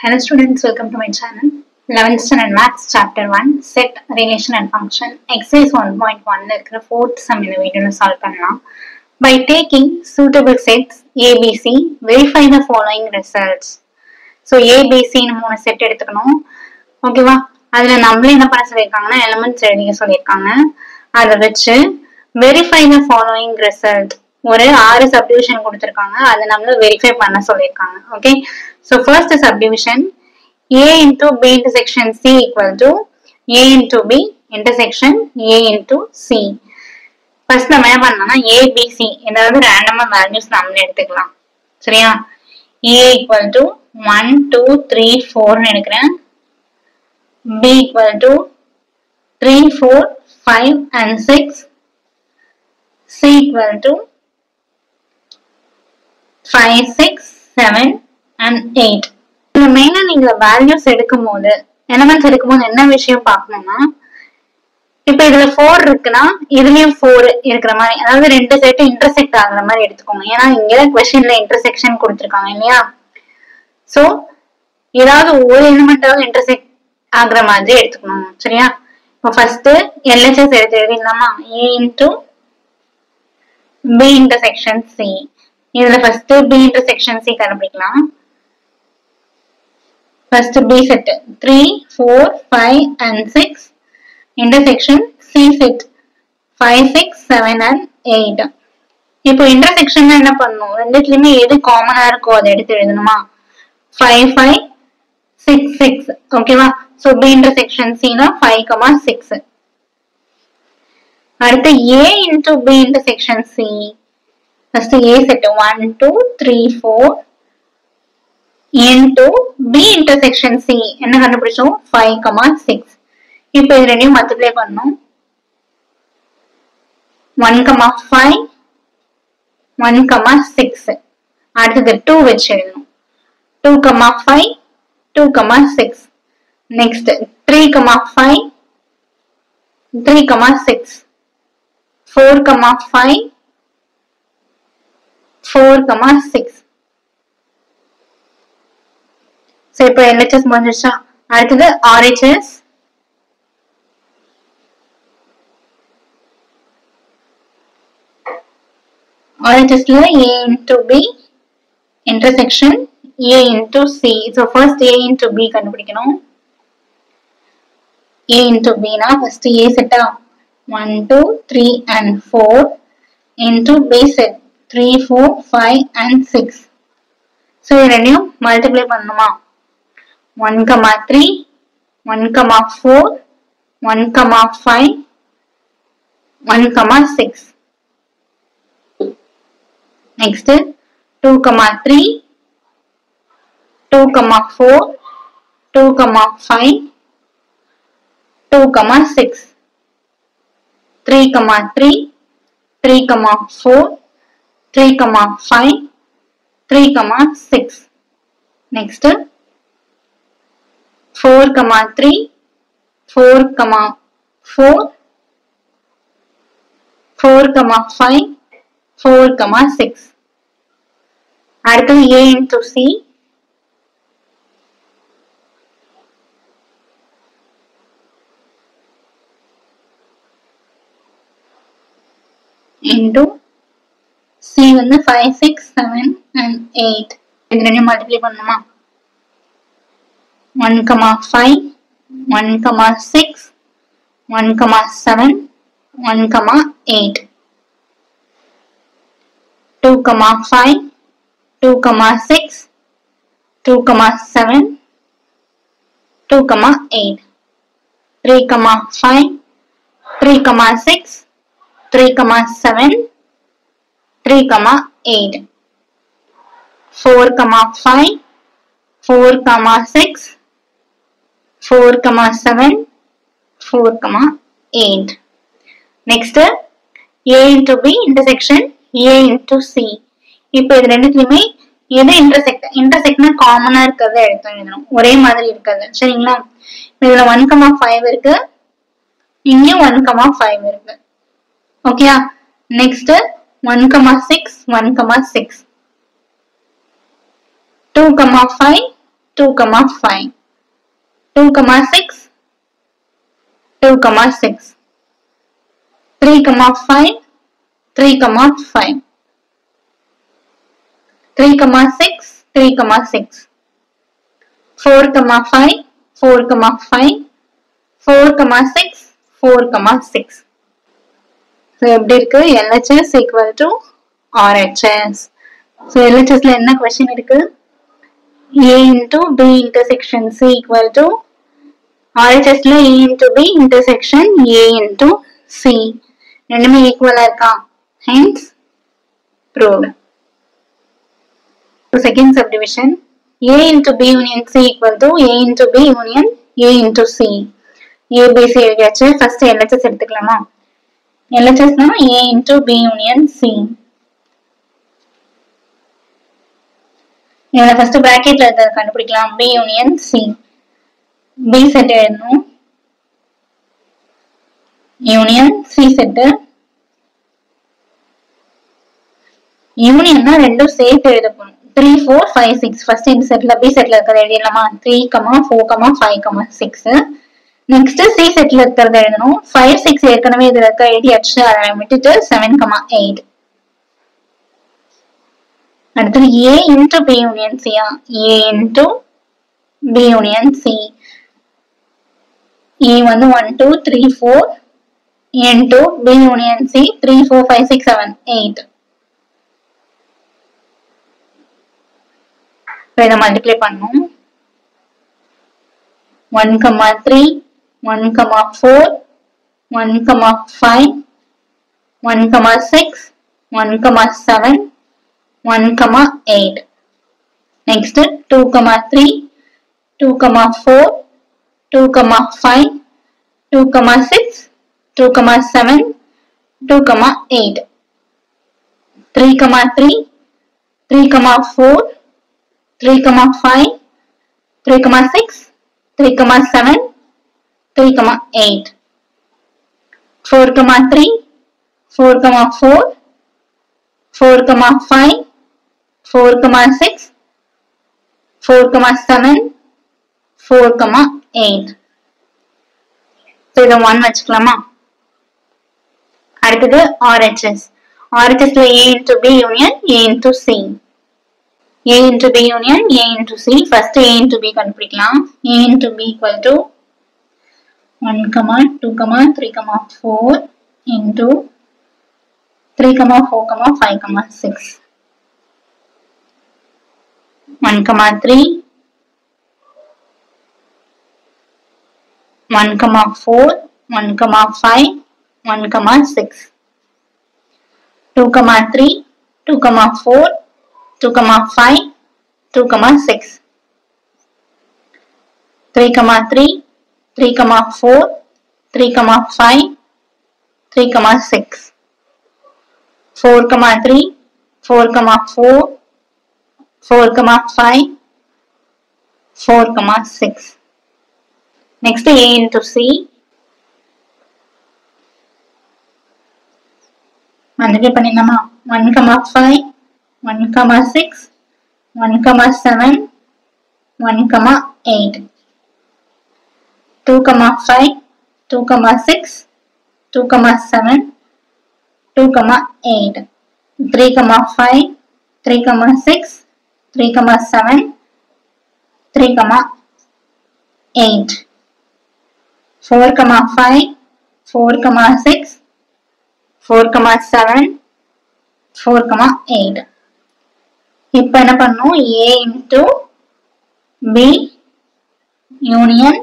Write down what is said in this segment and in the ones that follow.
Hello students, welcome to my channel. 11th standard maths chapter 1 set relation and function exercise 1.1 ல இருக்கிற fourth sum இந்த வீடியோல solve பண்ணலாம். By taking suitable sets ABC, verify the following results. So ABC னு மூணு set எடுத்துக்கணும். ஓகேவா? அதுல நம்மளே என்ன பண்ண சொல்லிருக்காங்கன்னா எலிமெண்ட்ஸ் எழுதிக்க சொல்லிருக்காங்க. அதை வச்சு verify the following result. ஒரு 6 subdivision கொடுத்திருக்காங்க. அதை நம்மள வெரிஃபை பண்ண சொல்லிருக்காங்க. Okay. So first subdivision A into B intersection C equal to A into B intersection A into C. First நம்ம என்ன பண்ணலாம்னா ABC ஏதாவது ரேண்டமா வேல்யூஸ் நம்மளே எடுத்துக்கலாம். சரியா? A equal to 1 2 3 4 ன்னு எடுக்கிறேன். B equal to 3 4 5 and 6. C equal to 5 6 7 and 8. இந்த மெயினா நீங்க வேல்யூஸ் எடுக்கும்போது எலிமெண்ட்ஸ் எடுக்கும்போது என்ன விஷயம் பார்க்கணும்னா, இப்ப இதுல 4 இருக்குன்னா இதுலயும் 4 இருக்கிற மாதிரி, அதாவது ரெண்டு செட் இன்டர்செக்ட் ஆகுற மாதிரி எடுத்துக்கோங்க. ஏன்னா இங்க क्वेश्चनல இன்டர்செக்ஷன் கொடுத்திருக்காங்க இல்லையா? சோ ஏதாவது ஒரு எலிமெண்டாவது இன்டர்செக்ட் ஆகுற மாதிரி எடுத்துக்கணும். சரியா? இப்போ ஃபர்ஸ்ட் LHS எடுத்து எழுதிடலாமா? A into B intersection C. இதுல ஃபர்ஸ்ட் B intersection C கண்டுபிடிக்கலாம். First B set 3 4 5 and 6 intersection C set 5 6 7 and 8. இப்போ இன்டர்செக்ஷன் என்ன பண்ணணும்? ரெண்டுத்துலயுமே எது காமனா இருக்கோ அதை எடுத்து எழுதணுமா? 5 5 6 6. ஓகேவா? சோ B intersection C னா 5 6. அடுத்து A into B intersection C. First A set 1 2 3 4 into B intersection C என்ன கண்டுபிடிச்சோம்? 5 6. இப்போ இது ரெண்டையும் மல்டிப்ளை பண்ணனும். 1 5 1 6. அடுத்து 2 வெச்சு எழுதணும். 2 5 2 6. Next 3 5 3 6. 4 5 4 6. So இப்போ LHS முடிஞ்சிருச்சா? அடுத்தது RHS. RHSல A into B intersection A into C. So first A into B கண்டுபிடிக்கணும். A into B னா first A set 1 2 3 and 4 into B set 3 4 5 and 6. So இது ரெண்டையும் மல்டிப்ளை பண்ணணுமா? 1 3 1 4 1 5 1 6. Next 2 3 2 4 2 5 2 6. 3 3 3 4 3 5 3 6. Next 4 3 4 4 4 5 4 6. அடுத்து A into C. into C வந்து 5 6 7 and 8. இது ரெண்டையும் multiply பண்ணணுமா? 1 5 1 6 1 7 1 8. 2 5 2 6 2 7 2 8. 3 5 3 6 3 7 3 8. 4 5 4 6 4 7 4 8. Next A into B intersection A into C. இப்போ இது ரெண்டுத்துலயுமே எது இன்டர்செக்ட்னா காமனா இருக்கிறத எடுத்து எழுதணும். ஒரே மாதிரி இருக்காது. சரிங்களா? இதுல 1 5 இருக்கு, இங்கேயும் 1 5 இருக்கு. ஓகேயா? நெக்ஸ்ட் 1 6 1 6. 2 5 2, 5. 2, 6, 2, 6. 3, 5, 3, 5. 3, 6, 3, 6. 4, 5, 4, 5. 4, 6, 4, 6. So, எப்படி இருக்கு? LHS equal to RHS. So, LHS ல என்ன question இருக்கு? A into B intersection C equal to RHS ல A into B intersection A into C. ரெண்டுமே ஈக்குவலா இருக்கா? Hence, proved. So, second subdivision. A into B union C equal to A into B union A into C. A, B, C எழுதியாச்சு. First LHS எடுத்துக்கலாமா? LHS னா A into B union C. இதில் first பிராக்கெட்ல இருக்கிறத கண்டுபிடிக்கலாம். B union C. B set எழுதணும். Union C set. யூனியன்னா ரெண்டும் சேர்த்து எழுத போகணும். 3, 4, 5, 6. ஃபர்ஸ்ட் இந்த செட்ல B செட்ல இருக்கிறத எழுதிடலாமா? 3, 4, 5, 6. நெக்ஸ்ட் C செட்ல இருக்கிறத எழுதணும். 5, 6 ஏற்கனவே இதுல இருக்க எழுதியாச்சு. அதை விட்டுட்டு 7, 8. அடுத்தது A into B union C. A into B union C. A வந்து 1, 2, 3, 4 into B union C 3, 4, 5, 6, 7, 8. இதை மல்டிப்ளை பண்ணணும். 1, 3, 1, 4, 1, 5, 1, 6, 1, 7, 1, 8. Next 2, 3, 2, 4, 2, 5, 2, 6, 2, 7, 2, 8. 3, 3, 3, 4, 3, 5, 3, 6, 3, 7, 3, 8. 4, 3, 4, 4, 4, 5, 4, 6, 4, 7, 4, 8. So, இதை 1 வச்சுக்கலாமா? அடுத்தது RHS. RHS ல A into B union A into C. A into B union A into C. First A into B கண்டுபிடிக்கலாம். A into B equal to 1, 2, 3, 4 into 3, 4, 5, 6. 1, 3, 1, 4, 1, 5, 1, 6. 2, 3, 2, 4, 2, 5, 2, 6. 3, 3, 3, 4, 3, 5, 3, 6. 4, 3, 4, 4, 4, 5, 4, 6. Next A into C. Multiply பண்ணிடலாமா? 1, 5, 1, 6, 1, 7, 1, 8. 2, 5, 2, 6, 2, 7, 2, 8. 3, 5, 3, 6, 3, 7, 3, 8. 4, 5, 4, 6, 4, 7, 4, 8. இப்போ என்ன பண்ணணும்? A into B union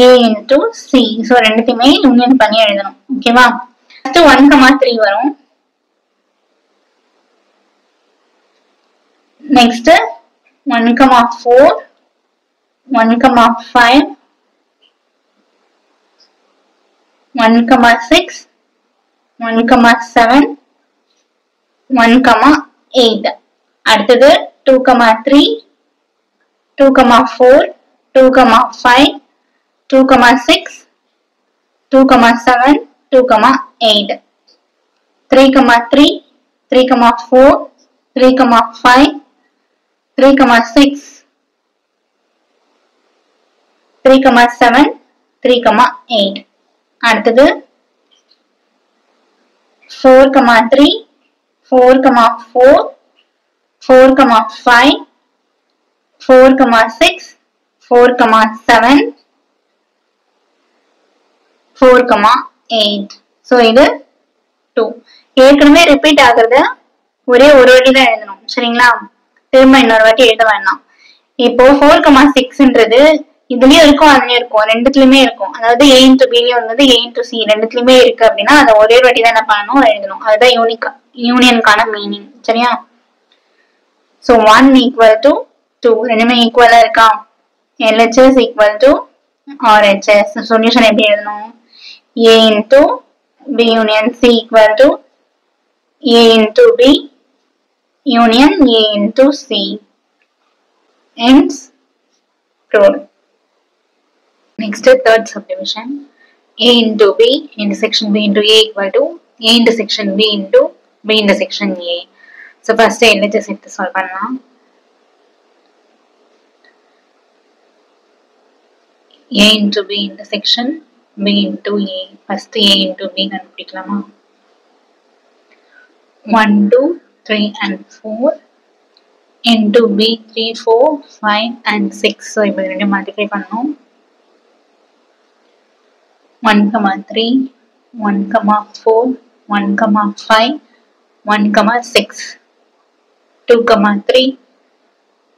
A into C. So, ரெண்டுத்தையுமே union பண்ணி எழுதணும். ஓகேவா? First 1, 3 வரும். நெக்ஸ்ட் 1, 4, 1, 5, 1, 6, 1, 7, 1, 8. அடுத்தது 2, 3, 2, 4, 2, 5, 2, 6, 2, 7, 2, 8. 3, 3, 3, 4, 3, 5, 3, 6, 3,7, 3,8. அடுத்தது 4,3, 4,4, 4,5, 4,6, 4,7, 4,8. ஸோ இது 2. ஏற்கனவே ரிப்பீட் ஆகுறது ஒரே ஒரு வாட்டி தான் எழுதணும். சரிங்களா? திரும்ப இன்னொரு வாட்டி எழுத வேண்டாம். இப்போ 4,6ன்றது இதுலயும் இருக்கும் அதுலயும் இருக்கும், ரெண்டுத்துலயுமே இருக்கும். அதாவது A into B வந்து A into C ரெண்டுத்துலயுமே இருக்கு அப்படின்னா அதை ஒரே வாட்டி தான் என்ன பண்ணணும், எழுதணும். அதுதான் யூனியனுக்கான மீனிங். சரியா? ஸோ 1 equal to 2 ரெண்டுமே ஈக்குவலா இருக்கா? LHS equal to RHS. Solution எப்படி எழுதணும்? A into B union C equal to A into B union A into C. Hence proved. Next, third subdivision. A into B intersection B into A equal to A intersection B into B intersection A. So first LHS எடுத்து solve பண்ணலாம். A into B intersection B into A. First A into B கண்டுபிடிக்கலாமா? 1, 2, 3 and 4 into B 3, 4, 5 and 6. So இப்போ ரெண்டு multiply பண்ணணும். 1,3, 1,4, 1,5, 1,6, 2,3,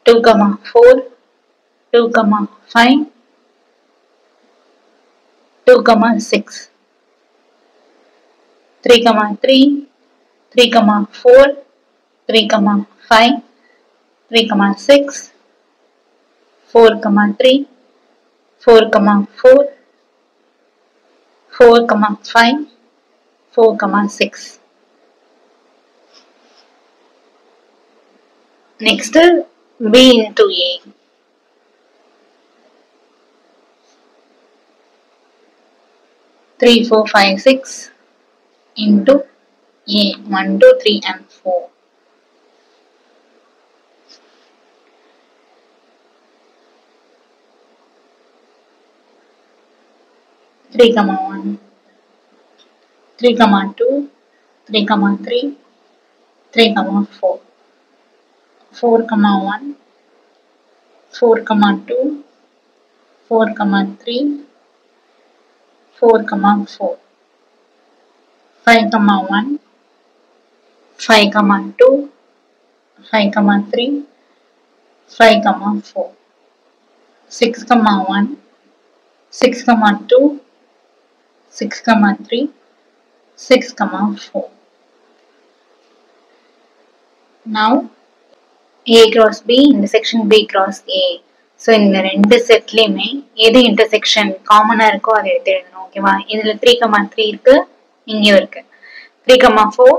2,4, 2,5, 2,6, 3,3, 3,4, 3,5, 3,6, 4,3, 4,4, 4,5, 4,6. Next, B into A. 3, 4, 5, 6 into A. 1, 2, 3 and 4. Three, 1, 3, 2, 3, 3, 3, 4, 4, 1, 4, 2, 4, 3, 4, 4, 5, 1, 5, 2, 5, 3, 5, 4, 6, 1, 6, 2, 6, 3, 6, 4. Now A cross B intersection B cross A. So இந்த ரெண்டு செட்லயுமே எது intersection காமனா இருக்கோ அதை எடுத்து எழுதணும். ஓகேவா? இதுல 3,3 இருக்கு, இங்கேயும் இருக்கு. 3,4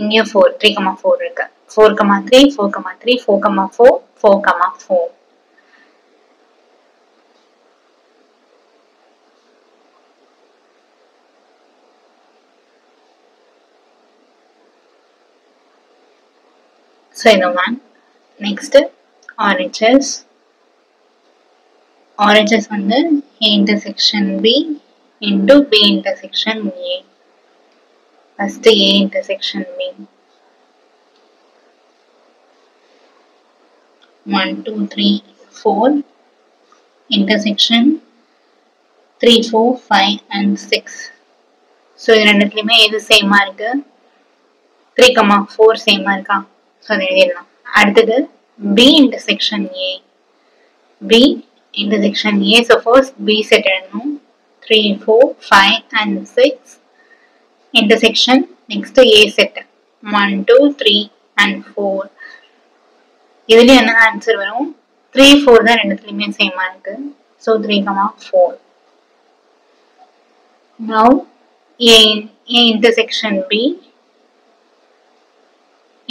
இங்கேயும் 4, 3,4 இருக்கு. 4,3, 4,3, 4,4, 4,4. So இந்த one. Next RHS. RHS வந்து A intersection B into B intersection A. First A intersection B. 1, 2, 3, 4 intersection 3, 4, 5 and 6. So இது ரெண்டுத்துலயுமே எது சேமா இருக்கு? 3,4 சேமா இருக்கா? So அதை எழுதிடலாம். அடுத்தது B intersection A. B intersection A. So first B set எழுதணும். 3, 4, 5 and 6 intersection. Next A set 1, 2, 3 and 4. இதுல என்ன ஆன்சர் வரும்? 3, 4 தான் ரெண்டுத்துலயுமே சேமா இருக்கு. So 3,4. Now A intersection B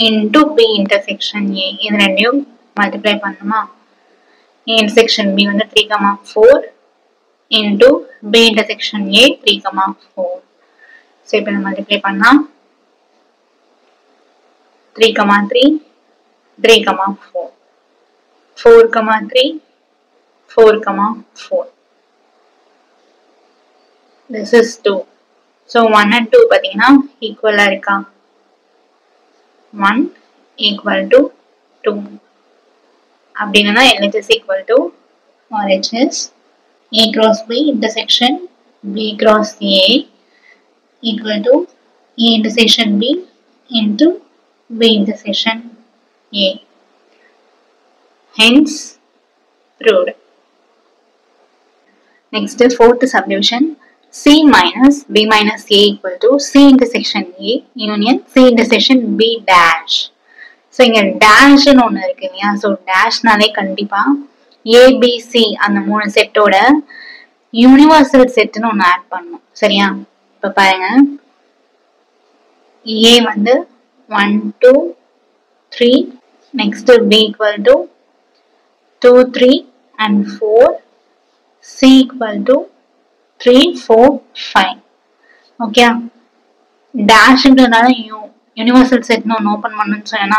into B intersection A. இது ரெண்டையும் மல்டிப்ளை பண்ணுமா? A intersection B வந்து 3,4 into B intersection A 3,4. So இப்போ நம்ம மல்டிப்ளை பண்ணா 3,3, 3,4, 4,3, 4, this is 2. So 1 and 2 பாத்தீங்கன்னா ஈக்குவலா இருக்கா? 1 equal to 2 அப்படின்னா LHS equal to RHS A cross B intersection B cross A equal to A intersection B into B intersection A. Hence proved. Next, fourth subdivision. C minus B minus A equal to C intersection A union C intersection B dash. So, இங்க dash னு ஒண்ணு இருக்கு இல்லையா? So, dash நாலே கண்டிப்பா A, B, C அந்த மூணு செட்டோட யூனிவர்சல் செட்னு ஒண்ணு ஆட் பண்ணணும். சரியா? இப்ப பாருங்க. A வந்து 1, 2, 3. Next, B equal to 2, 3 and 4. C equal to 3, 4, 5. Okay. Dash ன்றதால universal செட்னு ஒன்று ஓப்பன் பண்ணணும்னு சொன்னா,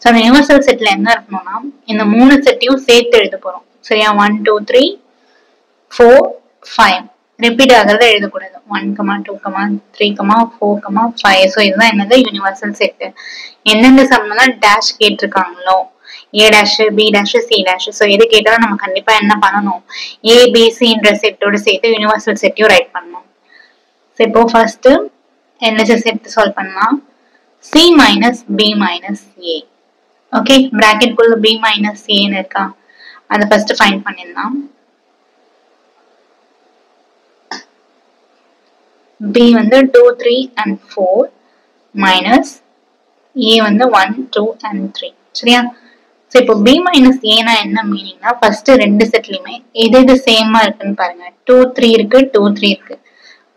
ஸோ அந்த யூனிவர்சல் செட்ல என்ன இருக்கணும்னா இந்த மூணு செட்டையும் சேர்த்து எழுத போறோம். சரியா? 1, 2, 3, 4, 5 ரிப்பீட் ஆகிறத எழுதக்கூடாது. 1, 2, 3, 4, 5. ஸோ இதுதான் என்னது யூனிவர்சல் செட். எந்தெந்த சம்லாம் டேஷ் கேட்டிருக்காங்களோ A dash, B dash, C dash. So எது கேட்டாலும் நம்ம கண்டிப்பா என்ன பண்ணணும்? A, B, Cன்ற செட்டோட சேர்த்து யூனிவர்சல் செட்டையும் ரைட் பண்ணணும். ஸோ இப்போ ஃபர்ஸ்ட் LHS செட் சால்வ் பண்ணலாம். C minus B minus A. Okay, bracket குள்ள B minus A ன்னு இருக்கா? அதை ஃபர்ஸ்ட் ஃபைண்ட் பண்ணிடலாம். B வந்து 2, 3 and 4 minus A வந்து 1, 2 and 3. சரியா? ஸோ இப்போ B minus A னா என்ன மீனிங்னா ஃபர்ஸ்ட் ரெண்டு செட்லயுமே எது எது சேமா இருக்குன்னு பாருங்க. 2, 3 இருக்கு, 2, 3 இருக்கு.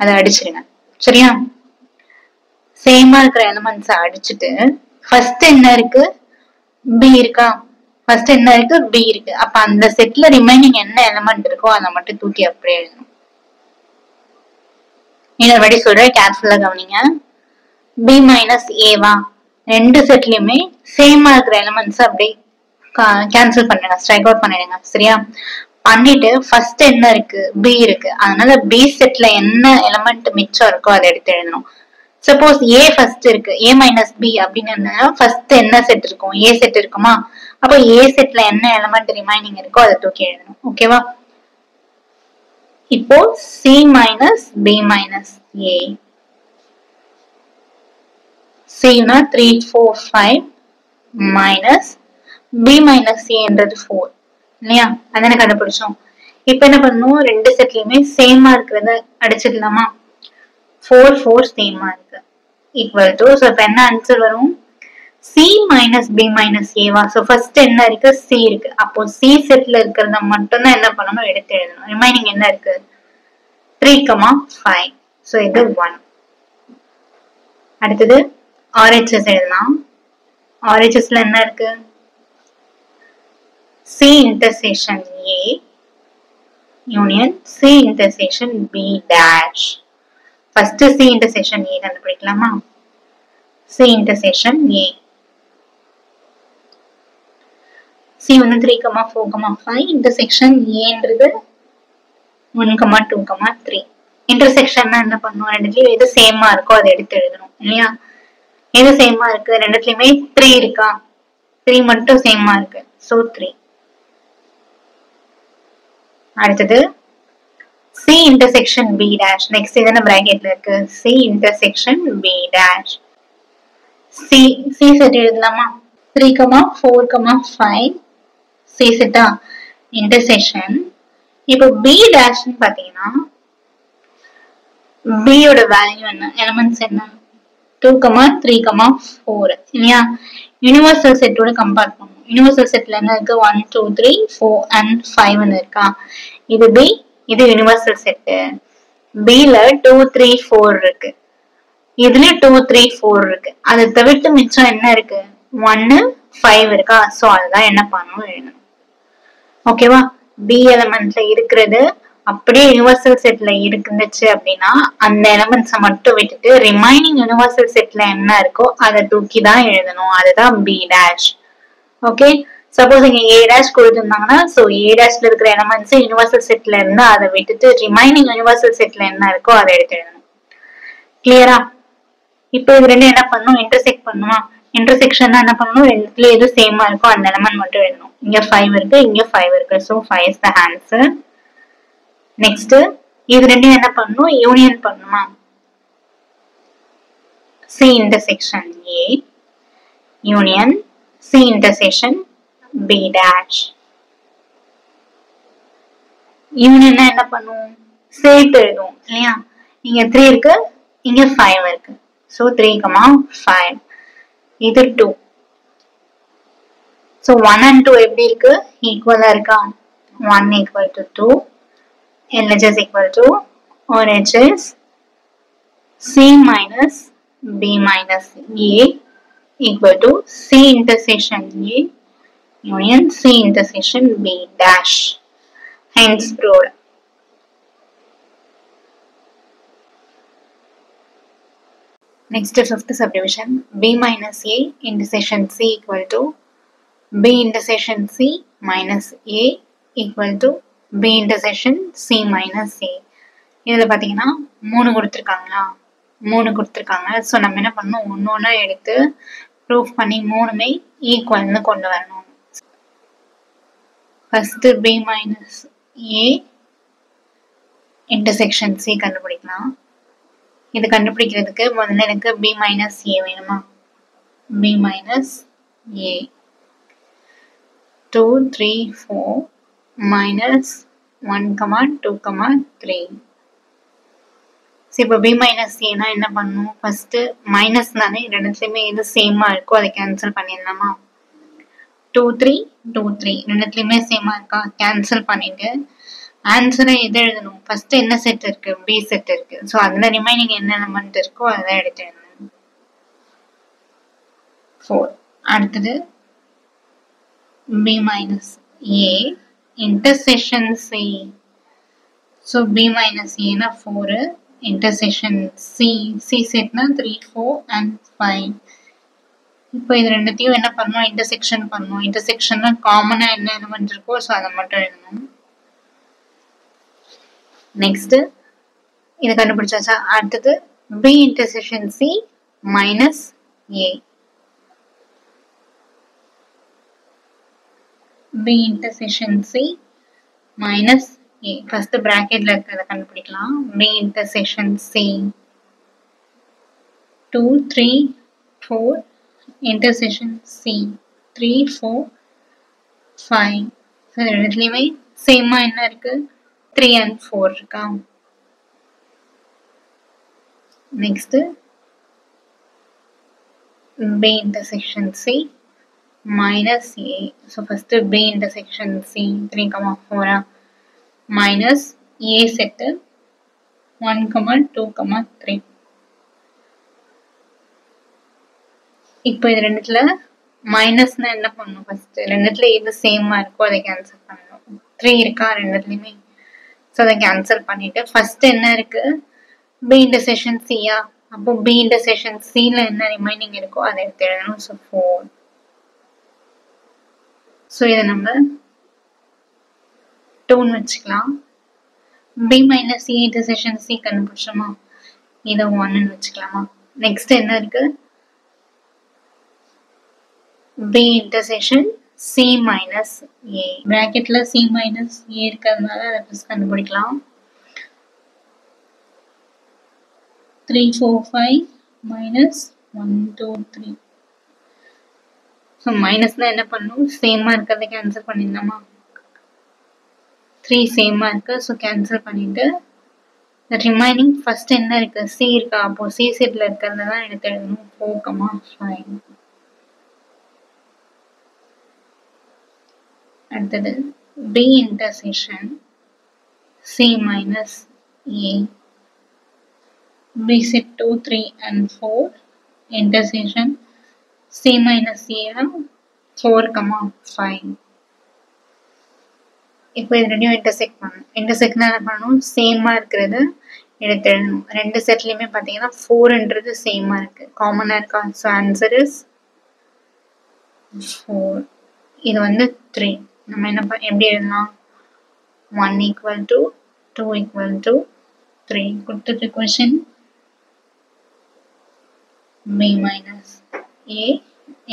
அதை அடிச்சிருங்க. சரியா? சேமா இருக்கிற எலிமெண்ட்ஸ் அடிச்சுட்டு ஃபர்ஸ்ட் என்ன இருக்கு? B இருக்கா? ஃபர்ஸ்ட் என்ன இருக்கு? B இருக்கு. அப்ப அந்த செட்ல ரிமைனிங் என்ன எலிமெண்ட் இருக்கோ அதை மட்டும் தூக்கி அப்படியே எழுதணும். இன்னொரு வாட்டி சொல்றேன், கேர்ஃபுல்லா கவனிங்க. B minus A வா ரெண்டு செட்லயுமே சேமா இருக்கிற எலிமெண்ட்ஸ் அப்படியே கேன்சல் பண்ணுங்க, ஸ்ட்ரைக் அவுட் பண்ணிடுங்க. சரியா? பண்ணிட்டு ஃபர்ஸ்ட் என்ன இருக்கு? B இருக்கு. அதனால B செட்ல என்ன எலிமெண்ட் மிச்சம் இருக்கோ அதை எடுத்து எழுதணும். சப்போஸ் A ஃபர்ஸ்ட் இருக்கு, A minus B அப்படின்னு ஃபர்ஸ்ட் என்ன செட் இருக்கும்? A செட் இருக்குமா? அப்போ A செட்ல என்ன எலிமெண்ட் ரிமைனிங் இருக்கோ அதை தூக்கி எழுதணும். ஓகேவா? இப்போ C minus B minus A. C னா 3, 4, 5 minus B minus A என்றது 4 இல்லையா? அதானே கண்டுபிடிச்சோம். இப்ப என்ன பண்ணணும்? ரெண்டு செட்லயுமே சேமா இருக்கிறத அடிச்சிடலாமா? 4, 4 சேமா இருக்கு ஈக்குவல் டு, ஸோ இப்ப என்ன ஆன்சர் வரும்? C minus B minus A வா? ஸோ ஃபர்ஸ்ட் என்ன இருக்கு? C இருக்கு. அப்போ C செட்ல இருக்கிறத மட்டும் தான் என்ன பண்ணணும்? எடுத்து எழுதணும். ரிமைனிங் என்ன இருக்கு? 3, 5. ஸோ இது 1. அடுத்தது RHS எழுதலாம். RHSல என்ன இருக்கு? C intersection A union C intersection B dash. First C intersection A கண்டுபிடிக்கலாமா? C intersection A. C வந்து 3, 4, 5 intersection A ன்றது 1, 2, 3. இன்டர்செக்ஷன் என்ன பண்ணுவோம்? ரெண்டுலயும் எது சேமா இருக்கோ அதை எடுத்து எழுதணும் இல்லையா? எது சேமா இருக்கு? ரெண்டுலயுமே 3 இருக்கா? 3 மட்டும் சேமா இருக்கு. சோ 3. அடுத்தது C intersection B dash. Next இது பிராக்கெட்ல இருக்கு. C intersection B dash. C set எழுதலாமா? 3, 4, 5 C செட்டா இன்டர்செக்ஷன். இப்போ B dash பாத்தீங்கன்னா B யோட வேல்யூ என்ன? எலிமெண்ட்ஸ் என்ன? 2, 3, 4 இல்லையா? யூனிவர்சல் செட்டோட கம்பேர் பண்ணும். யூனிவர்சல் செட்ல என்ன இருக்கு? 1, 2, 3, 4 and 5 இருக்கா? இது B, இது யூனிவர்சல் செட். Bல 2, 3, 4 இருக்கு. இதுல 2, 3, 4 இருக்கு. அதை தவிர்த்து மிச்சம் என்ன இருக்கு? 1, 5 இருக்கா? சோ அதுதான் என்ன பண்ணணும் எழுதணும். ஓகேவா? B எலிமெண்ட்ல இருக்கிறது அப்படியே யூனிவர்சல் செட்ல இருந்துச்சு அப்படின்னா அந்த எலிமெண்ட்ஸை மட்டும் விட்டுட்டு ரிமைனிங் யூனிவர்சல் செட்ல என்ன இருக்கோ அதை தூக்கி தான் எழுதணும். அதுதான் B dash. ஓகே, சப்போஸ் இங்க A dash கொடுத்திருந்தாங்கன்னா so A dashல இருக்கிற எலமெண்ட்ஸ் யூனிவர்சல் செட்ல இருந்து அதை விட்டுட்டு ரிமைனிங் யூனிவர்சல் செட்ல என்ன இருக்கோ அதை எடுத்து எழுதணும். கிளியரா? இப்போ இது ரெண்டும் என்ன பண்ணணும், இன்டர்செக்ட் பண்ணுமா? இன்டர்செக்ஷன் என்ன பண்ணணும், ரெண்டுத்துல எது சேமா இருக்கோ அந்த எலமெண்ட் மட்டும் எழுதணும். இங்க 5 இருக்கு, இங்க 5 இருக்கு. so 5 is the answer. Next இது ரெண்டும் என்ன பண்ணணும், யூனியன் பண்ணுமா? C intersection A union C intersection B dash. Union என்ன பண்ணுவோம், சேர்த்து எழுதுவோம் இல்லையா? இங்க 3 இருக்கு, இங்க 5 இருக்கு. so 3, 5. இது 2. so 1 and 2 எப்படி இருக்கு, ஈக்குவலா இருக்கா? 1 equal to 2, LHS equal to or H is C minus B minus A equal to C intersection A union C intersection B dash. Hence proved. Next, fifth subdivision. B minus A intersection C equal to B intersection C minus A equal to B intersection C minus A. இதுல பாத்தீங்கன்னா 3 கொடுத்திருக்காங்களா, 3 கொடுத்திருக்காங்க. So நம்ம என்ன பண்ணணும், ஒன்னொன்னா எடுத்து proof பண்ணி 3மே ஈக்குவல்னு கொண்டு வரணும். First B minus A intersection C கண்டுபிடிக்கலாம். இது கண்டுபிடிக்கிறதுக்கு முதல்ல எனக்கு B மைனஸ் A வேணுமா? B minus A 2, 3, 4 minus 1, 2, 3. இப்போ B minus A னா என்ன பண்ணணும், ஃபர்ஸ்ட் மைனஸ் தானே, ரெண்டுத்துலயுமே எது சேமா இருக்கோ அதை கேன்சல் பண்ணிடலாமா? 2, 3, 2, 3 ரெண்டுத்துலயுமே சேமா இருக்கா, கேன்சல் பண்ணிட்டு ஆன்சரை எது எழுதணும், ஃபர்ஸ்ட் என்ன செட் இருக்கு, B செட் இருக்கு. ஸோ அதுல ரிமைனிங் என்ன எலமெண்ட் இருக்கோ அதை எடுத்து எழுதணும். 4. அடுத்தது B minus A intersection C. So B minus A na 4 intersection C set na 3, 4 and 5. இப்போ இது ரெண்டுத்தையும் என்ன பண்ணணும், இன்டர்செக்ஷன் பண்ணணும். இன்டர்செக்ஷன்னா காமனா என்ன எலிமெண்ட் இருக்கோ ஸோ அதை மட்டும் எழுதணும். நெக்ஸ்ட் இதை கண்டுபிடிச்சாச்சா? அடுத்தது B intersection C minus A. B intersection C minus A. First bracketல இருக்கிறத கண்டுபிடிக்கலாம். B intersection C 2, 3, 4 intersection C 3, 4, 5. So ரெண்டுத்துலையுமே சேமா என்ன இருக்கு, 3 and 4 இருக்கா? Next B intersection C minus A. So first B intersection C 3, 4 minus A set 1, 2, 3. இப்போ இது ரெண்டுத்துல மைனஸ்னா என்ன பண்ணணும், ஃபர்ஸ்ட் ரெண்டுத்துல எது சேமா இருக்கோ அதை கேன்சல் பண்ணணும். 3 இருக்கா ரெண்டுத்துலயுமே, ஸோ அதை கேன்சல் பண்ணிட்டு ஃபர்ஸ்ட் என்ன இருக்கு, B intersection C-யா, அப்போ B intersection C-ல என்ன ரிமைனிங் இருக்கோ அதை எடுத்து எழுதணும். ஸோ 4. ஸோ இதை நம்ம 2ன்னு வச்சுக்கலாம். B minus A intersection C கண்டுபிடிச்சோமா, இதை 1ன்னு வச்சுக்கலாமா? நெக்ஸ்ட் என்ன இருக்கு, B intersection C minus A. bracketல C minus A இருக்கிறதுனால அதை ப்ளஸ் கண்டுபிடிக்கலாம். 3, 4, 5 minus 1, 2, 3. ஸோ மைனஸ்னா என்ன பண்ணும், சேமா இருக்கிறத கேன்சல் பண்ணிடலாமா? 3 சேமா இருக்கு, ஸோ கேன்சல் பண்ணிட்டு ரிமைனிங் ஃபர்ஸ்ட் என்ன இருக்கு, C இருக்கா, அப்போ C செட்ல இருக்கிறத தான் எடுத்து எழுதணும். 4, 5. அடுத்தது B intersection C minus A. B set 2, 3 and 4 intersection C minus A 4, 5. இப்போ இது ரெண்டையும் இன்டர்செக்ட் பண்ணணும். இன்டர்செக்ட்னா என்ன பண்ணணும், சேமா இருக்கிறது எடுத்து எழுதணும். ரெண்டு செட்லயுமே பார்த்தீங்கன்னா 4ன்றது சேமா இருக்கு, காமனா இருக்கா? So answer is 4. இது வந்து 3. நம்ம எப்படி எழுதலாம்? 1 equal to 2 equal to 3. கொடுத்துட்டு question b minus a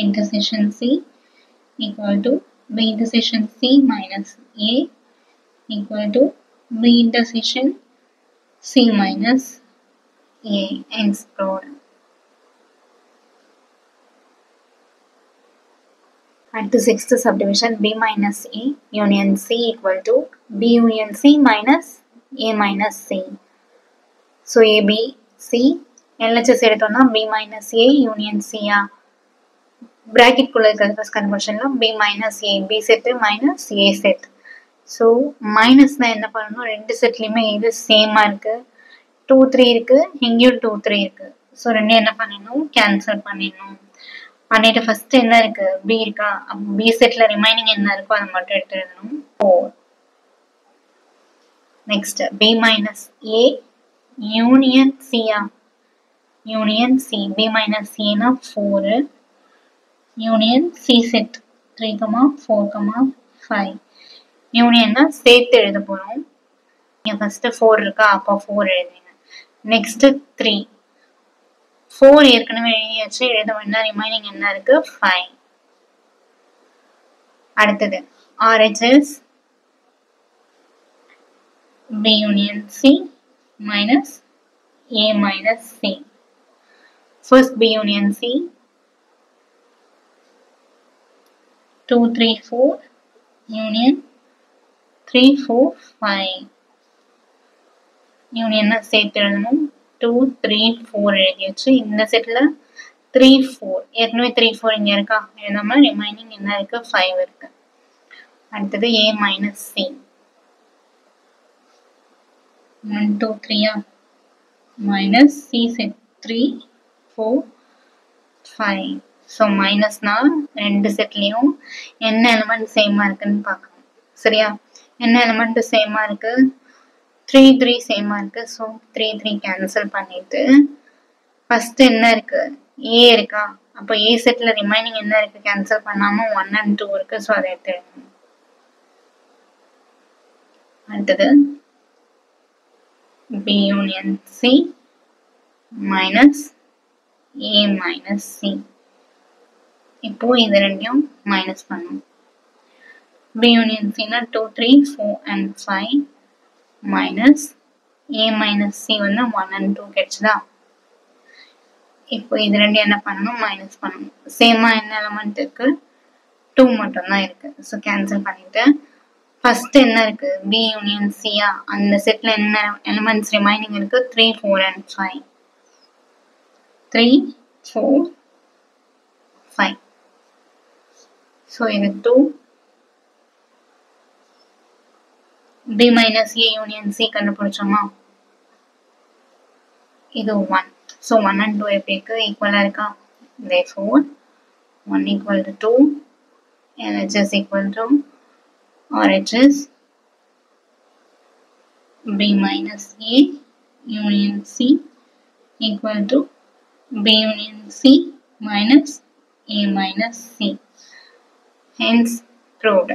intersection c equal to b intersection c minus a equal to b intersection c minus a. Hence proved. At the sixth subdivision, b minus a union c equal to b union c minus a minus c. So a, b, c, LHS எடுத்தோம்னா b minus a union c ah bracket குள்ள இருக்கிறது first conversionல b minus a, b set minus a set. So minus தான் என்ன பண்ணணும்? ரெண்டு செட்லயுமே இது சேமா இருக்கு. 2, 3 இருக்கு, இங்கேயும் 2, 3 இருக்கு. So ரெண்டு என்ன பண்ணிடணும்? கேன்சல் பண்ணிடணும். பண்ணிட்டு ஃபர்ஸ்ட் என்ன இருக்கு? b இருக்கா? b செட்ல ரிமைனிங் என்ன இருக்கோ அதை மட்டும் எடுத்து எழுதணும். 4. Next b minus a union c ஆ union c, b minus a னா 4 union c set 3, 4, 5. யூனியன்னா சேர்த்து எழுத போறோம். இங்க ஃபர்ஸ்ட் 4 இருக்கா? அப்போ 4 எழுதுங்க. நெக்ஸ்ட் 3. 4 ஏற்கனவே எழுதியாச்சு, எழுத வேண்டாம். ரிமைனிங் என்ன இருக்கு? 5. அடுத்தது RHS B union C minus A minus C. First B union C 2, 3, 4 union 3, 4, 5. யூனியன்னா சேர்த்து எழுதணும். 2, 3, 4 எழுதியாச்சு. இந்த செட்ல 3, 4 ஏற்கனவே 3, 4 இங்க இருக்கா? எழுதாம ரிமைனிங் என்ன இருக்கு? 5 இருக்கு. அடுத்தது A minus C 1, 2, 3 minus C set 3, 4, 5. So மைனஸ்னா ரெண்டு செட்லயும் என்ன எலிமெண்ட் சேமா இருக்குன்னு பார்க்கணும். சரியா? என்ன எலிமெண்ட் சேமா இருக்கு? 3, 3 சேமா இருக்கு. ஸோ 3, 3 கேன்சல் பண்ணிட்டு ஃபர்ஸ்ட் என்ன இருக்கு? A இருக்கா? அப்போ A செட்ல ரிமைனிங் என்ன இருக்கு? கேன்சல் பண்ணாம 1 and 2 இருக்கு. ஸோ அதை எடுத்து எழுதணும். அடுத்தது B union C minus A minus C. இப்போ இது ரெண்டையும் மைனஸ் பண்ணும். B union C னா 2, 3, 4 and 5 minus A minus C வந்து 1 and 2 கிடைச்சதா? இப்போ இது ரெண்டு என்ன பண்ணணும்? மைனஸ் பண்ணணும். சேமா என்ன எலிமெண்ட் இருக்கு? 2 மட்டும் தான் இருக்கு. ஸோ கேன்சல் பண்ணிட்டு ஃபர்ஸ்ட் என்ன இருக்கு? B union C ஆ அந்த செட்ல என்ன எலிமெண்ட்ஸ் ரிமைனிங் இருக்கு? 3, 4 and 5. 3, 4, 5. ஸோ இது 2. B minus A union C கண்டுபிடிச்சோமா? இது 1. ஸோ 1 and 2 எப்படி இருக்கு? ஈக்குவலா இருக்கா? Therefore 1 equal to 2, LHS equal to RHS B minus A union C equal to B union C minus A minus C. Hence proved.